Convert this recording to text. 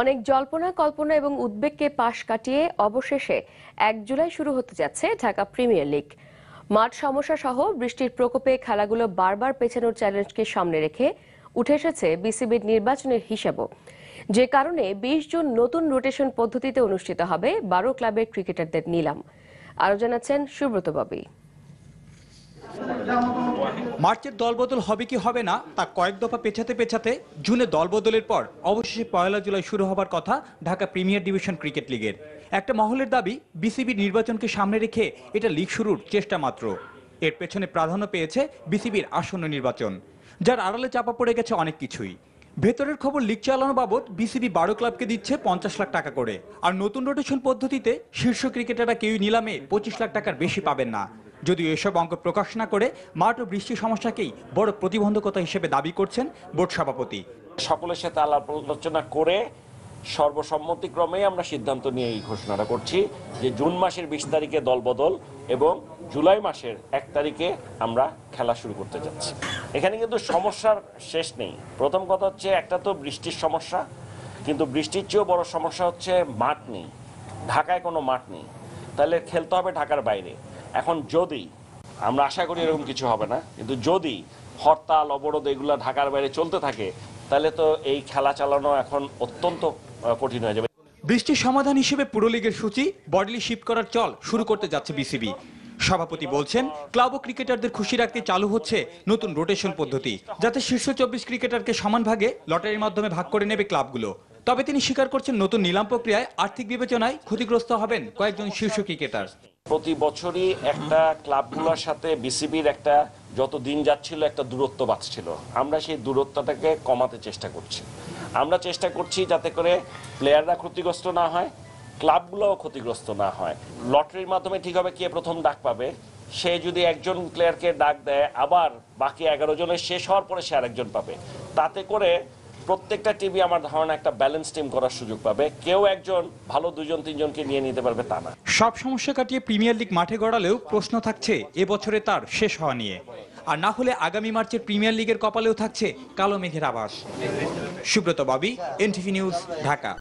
অনেক জল্পনা কল্পনা এবং উদ্বেগকে পাশ কাটিয়ে অবশেষে ১ জুলাই শুরু হতে যাচ্ছে ঢাকা প্রিমিয়ার লিগ। মাঠ সমস্যা সহ বৃষ্টির প্রকোপে খেলাগুলো বারবার পেছানোর চ্যালেঞ্জকে সামনে রেখে উঠে এসেছে বিসিবির নির্বাচনের হিসাবও, যে কারণে ২০ জুন নতুন রোটেশন পদ্ধতিতে অনুষ্ঠিত হবে ১২ ক্লাবের ক্রিকেটারদের নিলাম। আরও জানাচ্ছেন সুব্রত ববি। মার্চের দলবদল হবে কি হবে না তা কয়েক দফা পেছাতে পেছাতে জুনে দলবদলের পর অবশেষে ১ জুলাই শুরু হবার কথা ঢাকা প্রিমিয়ার ডিভিশন ক্রিকেট লিগের। একটা মহলের দাবি, বিসিবি নির্বাচনকে সামনে রেখে এটা লিগ শুরুর চেষ্টা মাত্র। এর পেছনে প্রাধান্য পেয়েছে বিসিবির আসন্ন নির্বাচন, যার আড়ালে চাপা পড়ে গেছে অনেক কিছুই। ভেতরের খবর, লিগ চালানো বাবদ বিসিবি ১২ ক্লাবকে দিচ্ছে ৫০ লাখ টাকা করে। আর নতুন রোটেশন পদ্ধতিতে শীর্ষ ক্রিকেটাররা কেউই নিলামে ২৫ লাখ টাকার বেশি পাবেন না। যদিও এসব অঙ্ক প্রকাশ না করে মাঠ ও বৃষ্টির সমস্যাকেই বড় প্রতিবন্ধকতা হিসেবে দাবি করছেন বোর্ড সভাপতি। সকলের সাথে আলাপ আলোচনা করে সর্বসম্মতিক্রমে আমরা সিদ্ধান্ত নিয়ে এই ঘোষণাটা করছি যে জুন মাসের ২০ তারিখে দলবদল এবং জুলাই মাসের ১ তারিখে আমরা খেলা শুরু করতে যাচ্ছি। এখানে কিন্তু সমস্যার শেষ নেই। প্রথম কথা হচ্ছে, একটা তো বৃষ্টির সমস্যা, কিন্তু বৃষ্টির চেয়েও বড় সমস্যা হচ্ছে মাঠ নেই, ঢাকায় কোনো মাঠ নেই, তাহলে খেলতে হবে ঢাকার বাইরে। এখন যদি, আমরা আশা করি এরকম কিছু হবে না, কিন্তু যদি হরতাল অবরোধ এগুলো ঢাকার বাইরে চলতে থাকে তাহলে তো এই খেলা চালানো এখন অত্যন্ত কঠিন হয়ে যাবে। বৃষ্টির সমাধান হিসেবে পুরো লিগের সূচি বডলি শিফট করার চল শুরু করতে যাচ্ছে বিসিবি। সভাপতি বলছেন, ক্লাব ও ক্রিকেটারদের খুশি রাখতে চালু হচ্ছে নতুন রোটেশন পদ্ধতি, যাতে শীর্ষ ২৪ ক্রিকেটারকে সমান ভাগে লটারির মাধ্যমে ভাগ করে নেবে ক্লাবগুলো। তবে তিনি স্বীকার করছেন, নতুন নিলাম প্রক্রিয়ায় আর্থিক বিবেচনায় ক্ষতিগ্রস্ত হবেন কয়েকজন শীর্ষ ক্রিকেটার। প্রতি বছরই একটা ক্লাবগুলোর সাথে বিসিবির একটা, যত দিন যাচ্ছিল একটা দূরত্ব বাড়ছিল। আমরা সেই দূরত্বটাকে কমাতে চেষ্টা করছি। আমরা চেষ্টা করছি যাতে করে প্লেয়াররা ক্ষতিগ্রস্ত না হয়, ক্লাবগুলোও ক্ষতিগ্রস্ত না হয়। লটারির মাধ্যমে ঠিক হবে কে প্রথম ডাক পাবে। সে যদি একজন প্লেয়ারকে ডাক দেয়, আবার বাকি ১১ জনের শেষ হওয়ার পরে সে আরেকজন পাবে। তাতে করে প্রত্যেকটা টিমই আমার ধারণা একটা ব্যালেন্স টিম করার সুযোগ পাবে। কেউ একজন ভালো ২ জন ৩ জনকে নিয়ে নিতে পারবে তা না। সব সমস্যা কাটিয়ে প্রিমিয়ার লিগ মাঠে গড়ালেও প্রশ্ন থাকছে এবছরে তার শেষ হওয়া নিয়ে। আর না হলে আগামী মার্চের প্রিমিয়ার লিগের কপালেও থাকছে কালো মেঘের আভাস। Subrata Bobby, NTV news, Dhaka.